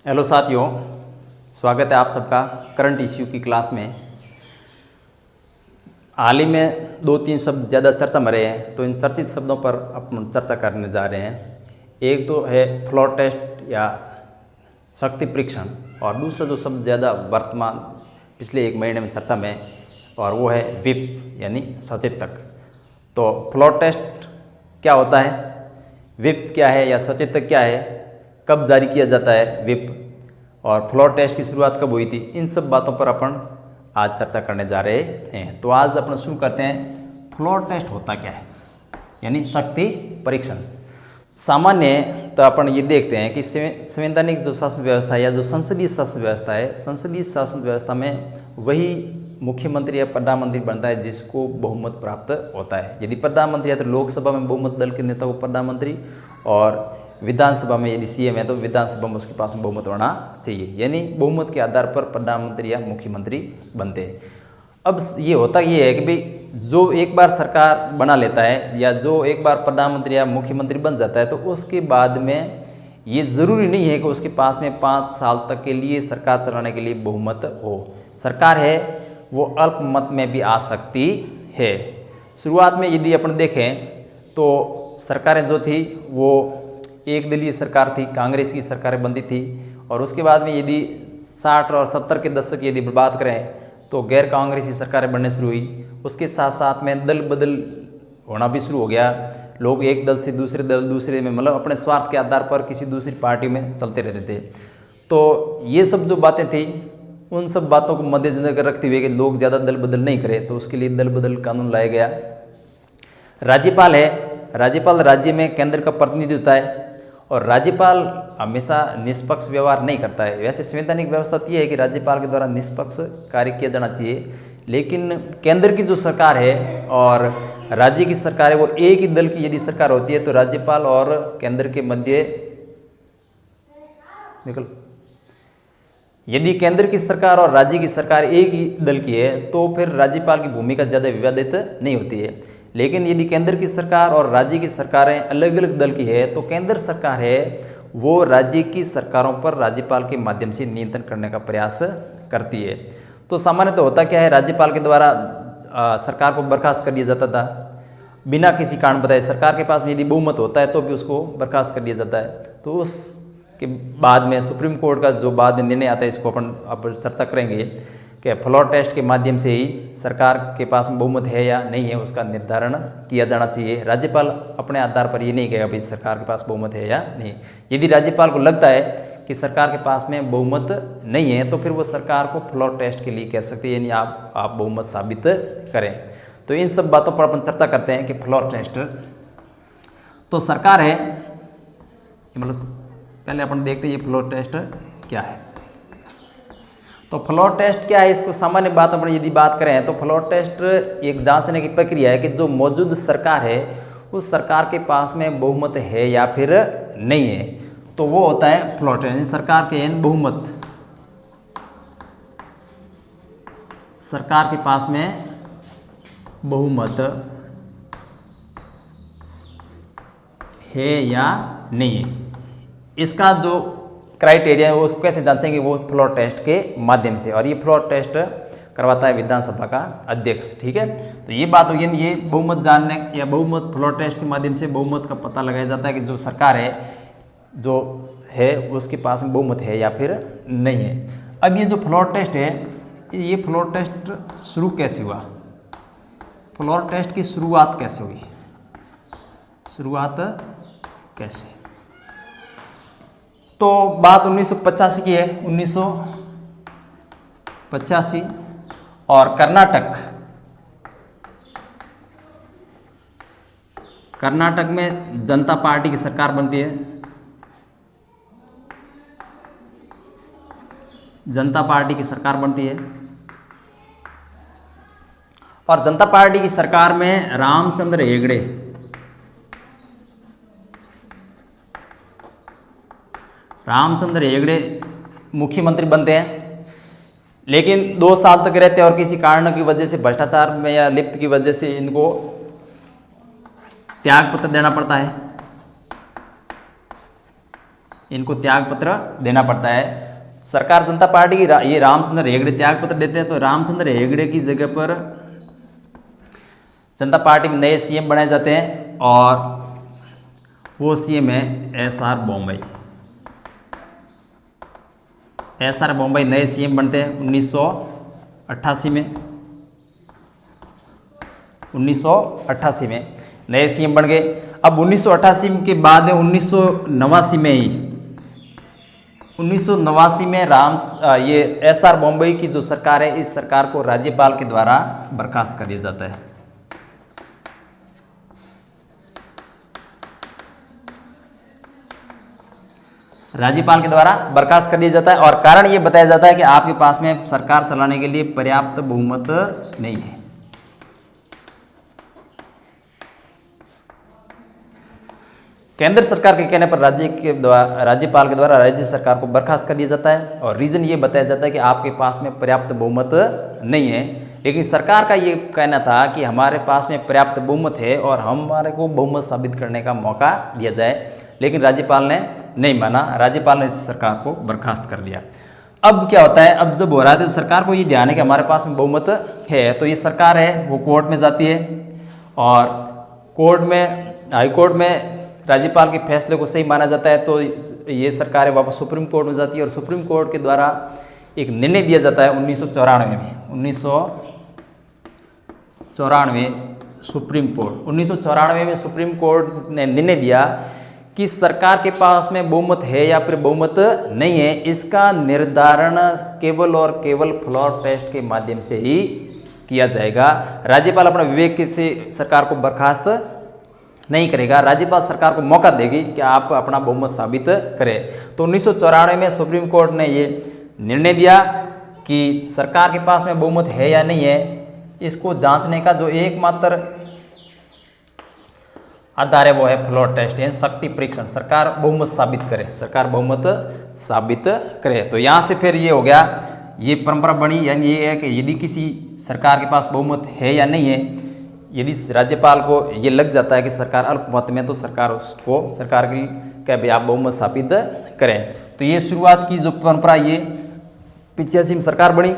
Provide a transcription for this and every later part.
Hello साथियों, स्वागत है आप सबका करंट इश्यू की क्लास में। हाल ही में 2-3 शब्द ज़्यादा चर्चा में रहे हैं, तो इन चर्चित शब्दों पर अपन चर्चा करने जा रहे हैं। एक तो है फ्लोर टेस्ट या शक्ति परीक्षण, और दूसरा जो शब्द ज़्यादा वर्तमान पिछले 1 महीने में चर्चा में, और वो है विप यानी सचेतक। तो फ्लोर टेस्ट क्या होता है, विप क्या है या सचेतक क्या है, कब जारी किया जाता है विप, और फ्लोर टेस्ट की शुरुआत कब हुई थी, इन सब बातों पर अपन आज चर्चा करने जा रहे हैं। तो आज अपन शुरू करते हैं। फ्लोर टेस्ट होता क्या है यानी शक्ति परीक्षण। सामान्य तो अपन ये देखते हैं कि संवैधानिक जो शासन व्यवस्था है या जो संसदीय शासन व्यवस्था है, संसदीय शासन व्यवस्था में वही मुख्यमंत्री या प्रधानमंत्री बनता है जिसको बहुमत प्राप्त होता है। यदि प्रधानमंत्री है तो लोकसभा में बहुमत दल के नेता को प्रधानमंत्री, और विधानसभा में यदि सीएम है तो विधानसभा में उसके पास में बहुमत होना चाहिए, यानी बहुमत के आधार पर प्रधानमंत्री या मुख्यमंत्री बनते हैं। अब ये होता ये है कि भाई जो एक बार सरकार बना लेता है या जो एक बार प्रधानमंत्री या मुख्यमंत्री बन जाता है, तो उसके बाद में ये ज़रूरी नहीं है कि उसके पास में 5 साल तक के लिए सरकार चलाने के लिए बहुमत हो। सरकार है वो अल्पमत में भी आ सकती है। शुरुआत में यदि अपन देखें तो सरकारें जो थी वो एक दलीय सरकार थी, कांग्रेस की सरकारें बनती थी, और उसके बाद में यदि 60 और 70 के दशक यदि बात करें तो गैर कांग्रेसी सरकारें बनने शुरू हुई। उसके साथ साथ में दल बदल होना भी शुरू हो गया। लोग एक दल से दूसरे दल, दूसरे में मतलब अपने स्वार्थ के आधार पर किसी दूसरी पार्टी में चलते रहते थे। तो ये सब जो बातें थी, उन सब बातों को मद्देनजर रखते हुए कि लोग ज़्यादा दल बदल नहीं करें, तो उसके लिए दल बदल कानून लाया गया। राज्यपाल है, राज्यपाल राज्य में केंद्र का प्रतिनिधि होता है, और राज्यपाल हमेशा निष्पक्ष व्यवहार नहीं करता है। वैसे संवैधानिक व्यवस्था ये है कि राज्यपाल के द्वारा निष्पक्ष कार्य किया जाना चाहिए, लेकिन केंद्र की जो सरकार है और राज्य की सरकार है वो एक ही दल की यदि सरकार होती है तो राज्यपाल और केंद्र के मध्य यदि केंद्र की सरकार और राज्य की सरकार एक ही दल की है तो फिर राज्यपाल की भूमिका ज़्यादा विवादित नहीं होती है। लेकिन यदि केंद्र की सरकार और राज्य की सरकारें अलग अलग दल की है तो केंद्र सरकार है वो राज्य की सरकारों पर राज्यपाल के माध्यम से नियंत्रण करने का प्रयास करती है। तो सामान्य तो होता क्या है, राज्यपाल के द्वारा सरकार को बर्खास्त कर दिया जाता था बिना किसी कारण बताए। सरकार के पास में यदि बहुमत होता है तो भी उसको बर्खास्त कर दिया जाता है। तो उसके बाद में सुप्रीम कोर्ट का जो बाद में निर्णय आता है, इसको अपन अब चर्चा करेंगे कि फ्लोर टेस्ट के माध्यम से ही सरकार के पास में बहुमत है या नहीं है उसका निर्धारण किया जाना चाहिए। राज्यपाल अपने आधार पर ये नहीं कहेगा भाई सरकार के पास बहुमत है या नहीं। यदि राज्यपाल को लगता है कि सरकार के पास में बहुमत नहीं है तो फिर वो सरकार को फ्लोर टेस्ट के लिए कह सकती है, यानी आप बहुमत साबित करें। तो इन सब बातों पर अपन चर्चा करते हैं कि फ्लोर टेस्ट तो सरकार है, मतलब पहले अपन देखते हैं ये फ्लोर टेस्ट क्या है। तो फ्लोर टेस्ट क्या है, इसको सामान्य बात अपन यदि बात करें तो फ्लोर टेस्ट एक जांचने की प्रक्रिया है कि जो मौजूद सरकार है उस सरकार के पास में बहुमत है या फिर नहीं है, तो वो होता है फ्लोर टेस्ट। सरकार के बहुमत, सरकार के पास में बहुमत है या नहीं है, इसका जो क्राइटेरिया है वो उसको कैसे जांचेंगे, वो फ्लोर टेस्ट के माध्यम से। और ये फ्लोर टेस्ट करवाता है विधानसभा का अध्यक्ष। ठीक है, तो ये बात होगी, ये बहुमत जानने या बहुमत फ्लोर टेस्ट के माध्यम से बहुमत का पता लगाया जाता है कि जो सरकार है जो है उसके पास में बहुमत है या फिर नहीं है। अब ये जो फ्लोर टेस्ट है, ये फ्लोर टेस्ट शुरू कैसे हुआ, फ्लोर टेस्ट की शुरुआत कैसे हुई, शुरुआत कैसे, तो बात 1985 की है, 1985। और कर्नाटक में जनता पार्टी की सरकार बनती है, जनता पार्टी की सरकार बनती है। और जनता पार्टी की सरकार में रामचंद्र हेगड़े मुख्यमंत्री बनते हैं, लेकिन 2 साल तक रहते हैं और किसी कारण की वजह से, भ्रष्टाचार में या लिप्त की वजह से इनको त्याग पत्र देना पड़ता है। इनको त्याग पत्र देना पड़ता है। सरकार जनता पार्टी की ये रामचंद्र हेगड़े त्याग पत्र देते हैं, तो रामचंद्र हेगड़े की जगह पर जनता पार्टी में नए सीएम बनाए जाते हैं और वो सीएम है एसआर बोम्मई। एसआर बोम्मई नए सीएम बनते हैं 1988 में। 1988 में नए सीएम बन गए। अब 1988 के बाद में 1989 में ही 1989 में ये एसआर बोम्मई की जो सरकार है, इस सरकार को राज्यपाल के द्वारा बर्खास्त कर दिया जाता है। राज्यपाल के द्वारा बर्खास्त कर दिया जाता है और कारण ये बताया जाता है कि आपके पास में सरकार चलाने के लिए पर्याप्त बहुमत नहीं है। केंद्र सरकार के कहने पर राज्यपाल के द्वारा राज्य सरकार को बर्खास्त कर दिया जाता है और रीजन ये बताया जाता है कि आपके पास में पर्याप्त बहुमत नहीं है। लेकिन सरकार का ये कहना था कि हमारे पास में पर्याप्त बहुमत है और हमारे को बहुमत साबित करने का मौका दिया जाए, लेकिन राज्यपाल ने नहीं माना। राज्यपाल ने इस सरकार को बर्खास्त कर दिया। अब क्या होता है, अब जब हो रहा है तो सरकार को ये ध्यान है कि हमारे पास में बहुमत है, तो ये सरकार है वो कोर्ट में जाती है और कोर्ट में, हाई कोर्ट में राज्यपाल के फैसले को सही माना जाता है, तो ये सरकार है वापस सुप्रीम कोर्ट में जाती है और सुप्रीम कोर्ट के द्वारा एक निर्णय दिया जाता है 1994 में। 1994 में सुप्रीम कोर्ट ने निर्णय दिया कि सरकार के पास में बहुमत है या फिर बहुमत नहीं है, इसका निर्धारण केवल और केवल फ्लोर टेस्ट के माध्यम से ही किया जाएगा। राज्यपाल अपना विवेक से सरकार को बर्खास्त नहीं करेगा। राज्यपाल सरकार को मौका देगी कि आप अपना बहुमत साबित करें। तो 1994 में सुप्रीम कोर्ट ने ये निर्णय दिया कि सरकार के पास में बहुमत है या नहीं है, इसको जांचने का जो एकमात्र आधार है वो है फ्लोर टेस्ट, यानी शक्ति परीक्षण। सरकार बहुमत साबित करे, सरकार बहुमत साबित करे। तो यहाँ से फिर ये हो गया, ये परंपरा बनी, यानी ये है कि यदि किसी सरकार के पास बहुमत है या नहीं है, यदि राज्यपाल को ये लग जाता है कि सरकार अल्पमत में, तो सरकार की क्या भाई आप बहुमत स्थापित करें। तो ये शुरुआत की जो परंपरा, ये 85 में सरकार बनी,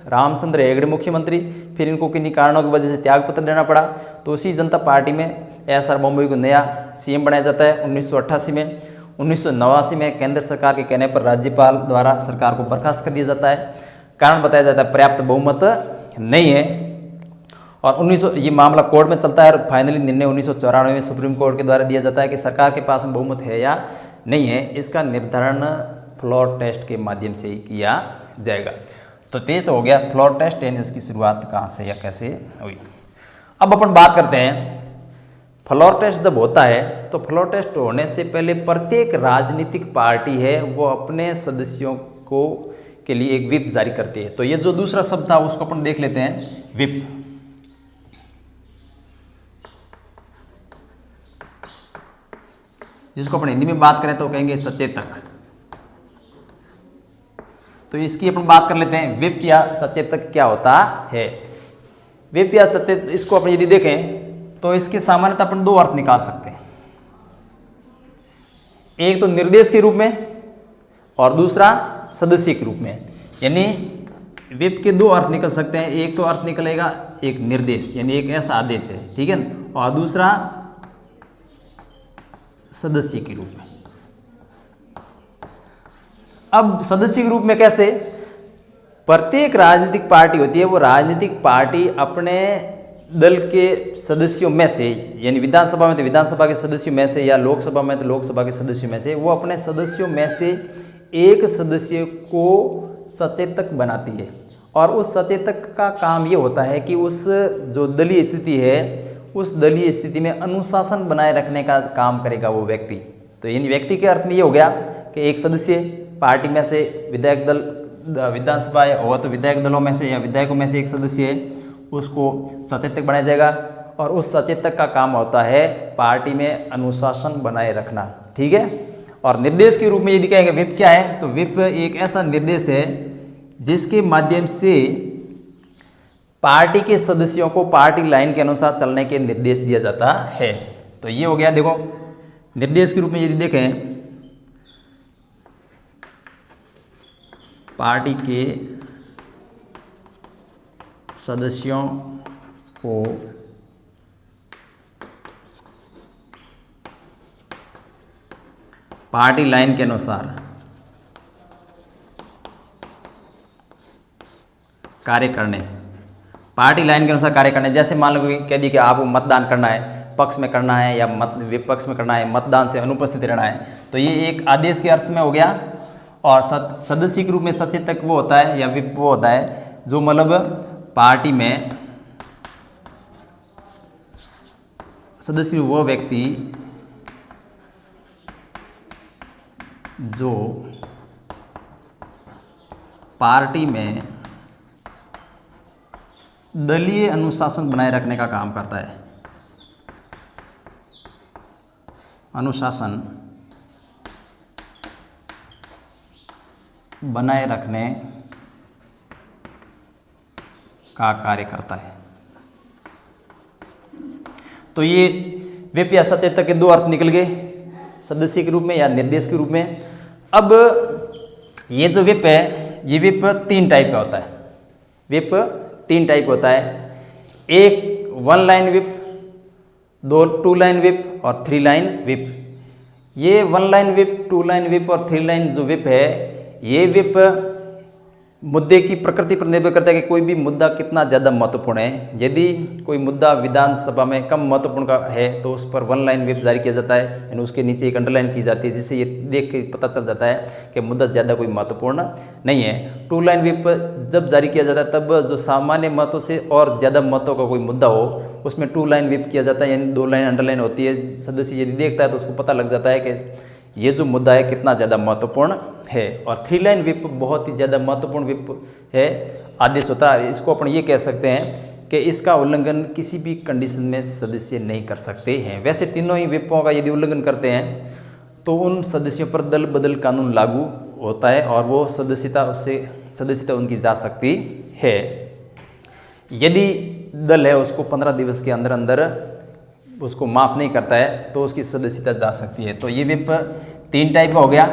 रामचंद्र हेगड़े मुख्यमंत्री, फिर इनको किन्हीं कारणों की वजह से त्यागपत्र देना पड़ा, तो उसी जनता पार्टी में एसआर बोम्मई को नया सीएम बनाया जाता है 1988 में। 1989 में केंद्र सरकार के कहने पर राज्यपाल द्वारा सरकार को बर्खास्त कर दिया जाता है। कारण बताया जाता है पर्याप्त बहुमत नहीं है और ये मामला कोर्ट में चलता है और फाइनली निर्णय 1994 में सुप्रीम कोर्ट के द्वारा दिया जाता है कि सरकार के पास में बहुमत है या नहीं है, इसका निर्धारण फ्लोर टेस्ट के माध्यम से ही किया जाएगा। तो ये तो हो गया फ्लोर टेस्ट, यानी उसकी शुरुआत कहाँ से या कैसे हुई। अब अपन बात करते हैं फ्लोर टेस्ट जब होता है तो फ्लोर टेस्ट होने से पहले प्रत्येक राजनीतिक पार्टी है वो अपने सदस्यों को के लिए एक व्हिप जारी करती है। तो ये जो दूसरा शब्द था उसको अपन देख लेते हैं, व्हिप। जिसको अपन हिंदी में बात करें तो कहेंगे सचेतक। तो इसकी अपन बात कर लेते हैं, व्हिप या सचेतक क्या होता है। व्हिप या सचेतक, इसको अपन यदि देखें तो इसके सामान्यतः अपन दो अर्थ निकाल सकते हैं, एक तो निर्देश के रूप में और दूसरा सदस्य के रूप में। यानी व्हिप के दो अर्थ निकल सकते हैं, एक तो अर्थ निकलेगा एक निर्देश यानी एक ऐसा आदेश है, ठीक है ना, और दूसरा सदस्य के रूप में। अब सदस्य के रूप में कैसे, प्रत्येक राजनीतिक पार्टी होती है, वो राजनीतिक पार्टी अपने दल के सदस्यों में से, यानी विधानसभा में तो विधानसभा के सदस्यों में से या लोकसभा में तो लोकसभा के सदस्यों में से, वो अपने सदस्यों में से एक सदस्य को सचेतक बनाती है। और उस सचेतक का काम ये होता है कि उस जो दलीय स्थिति है उस दलीय स्थिति में अनुशासन बनाए रखने का काम करेगा वो व्यक्ति। तो इन व्यक्ति के अर्थ में ये हो गया कि एक सदस्य पार्टी में से, विधायक दल विधानसभा हो तो विधायक दलों में से या विधायकों में से एक सदस्य है, उसको सचेतक बनाया जाएगा और उस सचेतक का काम होता है पार्टी में अनुशासन बनाए रखना, ठीक है। और निर्देश के रूप में यदि कहेंगे व्हिप क्या है, तो व्हिप एक ऐसा निर्देश है जिसके माध्यम से पार्टी के सदस्यों को पार्टी लाइन के अनुसार चलने के निर्देश दिया जाता है। तो ये हो गया, देखो निर्देश के रूप में यदि देखें पार्टी के सदस्यों को पार्टी लाइन के अनुसार कार्य करने, पार्टी लाइन के अनुसार कार्य करने। जैसे मान लो कि कह दी कि आपको मतदान करना है, पक्ष में करना है या विपक्ष में करना है, मतदान से अनुपस्थित रहना है, तो ये एक आदेश के अर्थ में हो गया। और सदस्य के रूप में सचेतक वो होता है या विप वो होता है जो मतलब पार्टी में सदस्य वो व्यक्ति जो पार्टी में दलीय अनुशासन बनाए रखने का काम करता है। अनुशासन बनाए रखने का कार्य करता है। तो ये विप या सचेतक के दो अर्थ निकल गए, सदस्य के रूप में या निर्देश के रूप में। अब ये जो विप है, ये विप 3 टाइप का होता है। विप 3 टाइप होता है। एक 1 लाइन विप, 2 लाइन विप और 3 लाइन विप। ये 1 लाइन विप, 2 लाइन विप और 3 लाइन जो विप है, ये विप मुद्दे की प्रकृति पर निर्भर करता है कि कोई भी मुद्दा कितना ज़्यादा महत्वपूर्ण है। यदि कोई मुद्दा विधानसभा में कम महत्वपूर्ण का है तो उस पर 1 लाइन विप जारी किया जाता है, यानी उसके नीचे एक अंडरलाइन की जाती है, जिससे ये देख के पता चल जाता है कि मुद्दा ज़्यादा कोई महत्वपूर्ण नहीं है। 2 लाइन विप जब जारी किया जाता है तब जो सामान्य महत्व से और ज़्यादा महत्व का कोई मुद्दा हो उसमें 2 लाइन विप किया जाता है, यानी 2 लाइन अंडरलाइन होती है। सदस्य यदि देखता है तो उसको पता लग जाता है कि ये जो मुद्दा है कितना ज़्यादा महत्वपूर्ण है। और 3 लाइन विप बहुत ही ज़्यादा महत्वपूर्ण विप है, आदेश होता है। इसको अपन ये कह सकते हैं कि इसका उल्लंघन किसी भी कंडीशन में सदस्य नहीं कर सकते हैं। वैसे तीनों ही विपों का यदि उल्लंघन करते हैं तो उन सदस्यों पर दल बदल कानून लागू होता है और वो सदस्यता उनकी जा सकती है। यदि दल है उसको 15 दिवस के अंदर अंदर उसको माफ़ नहीं करता है तो उसकी सदस्यता जा सकती है। तो ये विप 3 टाइप का हो गया।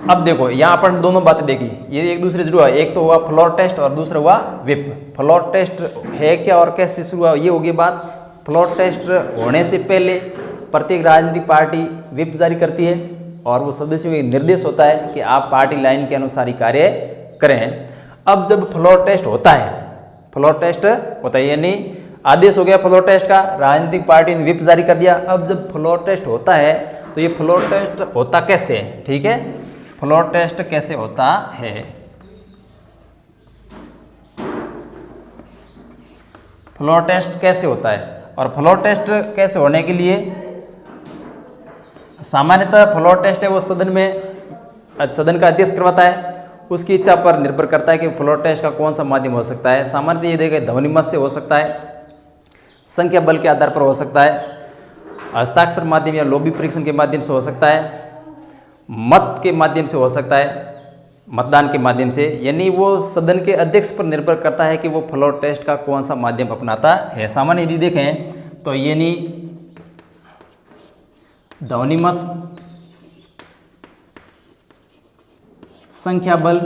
अब देखो यहाँ पर दोनों बातें देखी, ये एक दूसरे जुड़ा, एक तो हुआ फ्लोर टेस्ट और दूसरा हुआ विप। फ्लोर टेस्ट है क्या और कैसे शुरू हुआ, ये होगी बात। फ्लोर टेस्ट होने से पहले प्रत्येक राजनीतिक पार्टी विप जारी करती है और वो सदस्यों को निर्देश होता है कि आप पार्टी लाइन के अनुसार ही कार्य करें। अब जब फ्लोर टेस्ट होता है, फ्लोर टेस्ट होता है यानी आदेश हो गया फ्लोर टेस्ट का, राजनीतिक पार्टी ने विप जारी कर दिया। अब जब फ्लोर टेस्ट होता है तो ये फ्लोर टेस्ट होता कैसे है, ठीक है, फ्लोर टेस्ट कैसे होता है। फ्लोर टेस्ट कैसे होता है और फ्लोर टेस्ट कैसे होने के लिए सामान्यतः फ्लोर टेस्ट है वो सदन का अध्यक्ष करवाता है। उसकी इच्छा पर निर्भर करता है कि फ्लोर टेस्ट का कौन सा माध्यम हो सकता है। सामान्यतः ये देखिए ध्वनि मत से हो सकता है, संख्या बल के आधार पर हो सकता है, हस्ताक्षर माध्यम या लोबी परीक्षण के माध्यम से हो सकता है, मत के माध्यम से हो सकता है, मतदान के माध्यम से। यानी वो सदन के अध्यक्ष पर निर्भर करता है कि वो फ्लोर टेस्ट का कौन सा माध्यम अपनाता है। सामान्य यदि देखें तो यानी ध्वनि मत, संख्या बल,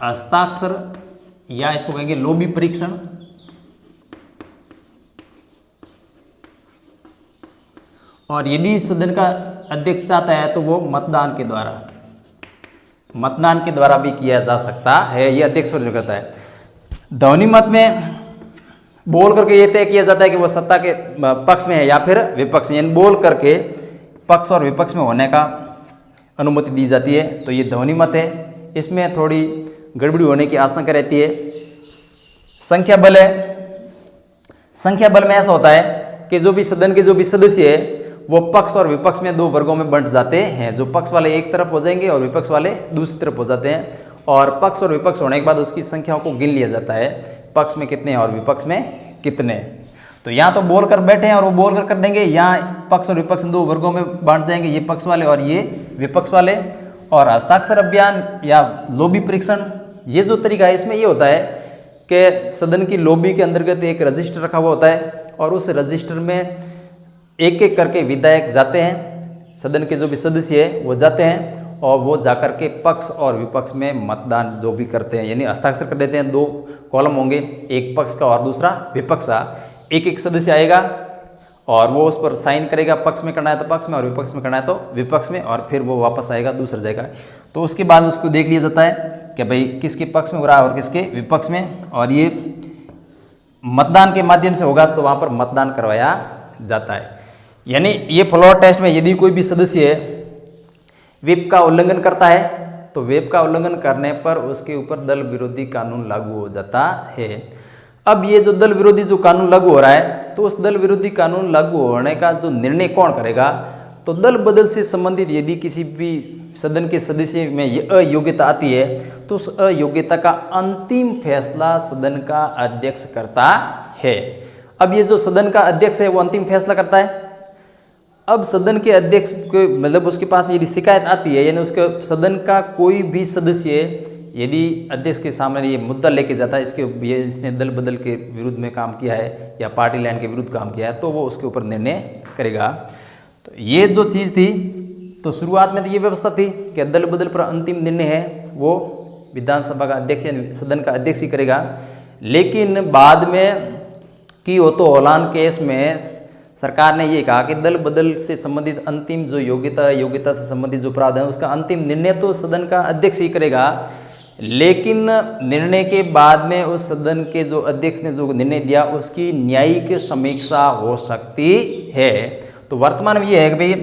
हस्ताक्षर या इसको कहेंगे लोबी परीक्षण, और यदि सदन का अध्यक्ष चाहता है तो वो मतदान के द्वारा भी किया जा सकता है। ये अध्यक्ष पर निर्भर करता है। ध्वनि मत में बोल करके ये तय किया जाता है कि वो सत्ता के पक्ष में है या फिर विपक्ष में, यानी बोल करके पक्ष और विपक्ष में होने का अनुमति दी जाती है। तो ये ध्वनि मत है, इसमें थोड़ी गड़बड़ी होने की आशंका रहती है। संख्या बल है, संख्या बल में ऐसा होता है कि जो भी सदन के जो भी सदस्य है वो पक्ष और विपक्ष में 2 वर्गों में बंट जाते हैं। जो पक्ष वाले एक तरफ हो जाएंगे और विपक्ष वाले दूसरी तरफ हो जाते हैं, और पक्ष और विपक्ष होने के बाद उसकी संख्याओं को गिन लिया जाता है, पक्ष में कितने और विपक्ष में कितने। तो यहाँ तो बोल कर बैठे हैं और वो बोल कर देंगे, यहाँ पक्ष और विपक्ष 2 वर्गों में बांट जाएंगे, ये पक्ष वाले और ये विपक्ष वाले। और हस्ताक्षर अभियान या लोबी परीक्षण, ये जो तरीका है इसमें ये होता है कि सदन की लोबी के अंतर्गत एक रजिस्टर रखा हुआ होता है और उस रजिस्टर में एक एक करके विधायक जाते हैं, सदन के जो भी सदस्य है वो जाते हैं और वो जाकर के पक्ष और विपक्ष में मतदान जो भी करते हैं, यानी हस्ताक्षर कर देते हैं। 2 कॉलम होंगे, एक पक्ष का और दूसरा विपक्ष का। एक सदस्य आएगा और वो उस पर साइन करेगा, पक्ष में करना है तो पक्ष में और विपक्ष में करना है तो विपक्ष में, और फिर वो वापस आएगा दूसरा जाएगा। तो उसके बाद उसको देख लिया जाता है कि भाई किसके पक्ष में हो रहा है और किसके विपक्ष में, और ये मतदान के माध्यम से होगा तो वहाँ पर मतदान करवाया जाता है। यानी ये फ्लोर टेस्ट में यदि कोई भी सदस्य व्हिप का उल्लंघन करता है तो व्हिप का उल्लंघन करने पर उसके ऊपर दल विरोधी कानून लागू हो जाता है। अब ये जो दल विरोधी जो कानून लागू हो रहा है तो उस दल विरोधी कानून लागू होने का जो निर्णय कौन करेगा, तो दल बदल से संबंधित यदि किसी भी सदन के सदस्य में ये अयोग्यता आती है तो उस अयोग्यता का अंतिम फैसला सदन का अध्यक्ष करता है। अब ये जो सदन का अध्यक्ष है वो अंतिम फैसला करता है। अब सदन के अध्यक्ष को मतलब उसके पास में यदि शिकायत आती है, यानी उसके सदन का कोई भी सदस्य यदि अध्यक्ष के सामने ये मुद्दा लेके जाता है, इसने दल बदल के विरुद्ध में काम किया है या पार्टी लाइन के विरुद्ध काम किया है, तो वो उसके ऊपर निर्णय करेगा। तो ये जो चीज़ थी, तो शुरुआत में तो ये व्यवस्था थी कि दल बदल पर अंतिम निर्णय है वो विधानसभा का अध्यक्ष या सदन का अध्यक्ष ही करेगा। लेकिन बाद में की हो तो होलान केस में सरकार ने ये कहा कि दल बदल से संबंधित अंतिम जो योग्यता से संबंधित जो प्रावधान है उसका अंतिम निर्णय तो सदन का अध्यक्ष ही करेगा, लेकिन निर्णय के बाद में उस सदन के जो अध्यक्ष ने जो निर्णय दिया उसकी न्यायिक समीक्षा हो सकती है। तो वर्तमान में ये है कि भाई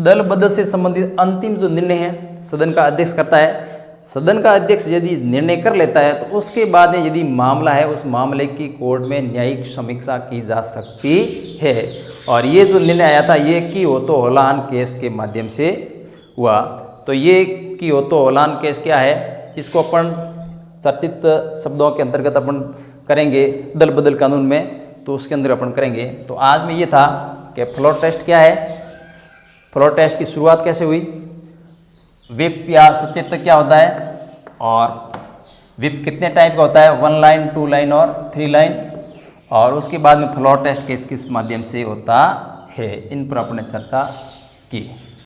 दल बदल से संबंधित अंतिम जो निर्णय है सदन का अध्यक्ष करता है। सदन का अध्यक्ष यदि निर्णय कर लेता है तो उसके बाद में यदि मामला है उस मामले की कोर्ट में न्यायिक समीक्षा की जा सकती है। और ये जो निर्णय आया था ये की हो तो होलान केस के माध्यम से हुआ। तो ये की हो तो होलान केस क्या है, इसको अपन चर्चित शब्दों के अंतर्गत अपन करेंगे दल बदल कानून में, तो उसके अंदर अपन करेंगे। तो आज में ये था कि फ्लोर टेस्ट क्या है, फ्लोर टेस्ट की शुरुआत कैसे हुई, व्हिप या सचेतक क्या होता है, और व्हिप कितने टाइप का होता है, 1 लाइन 2 लाइन और 3 लाइन, और उसके बाद में फ्लोर टेस्ट किस किस माध्यम से होता है, इन पर अपने चर्चा की।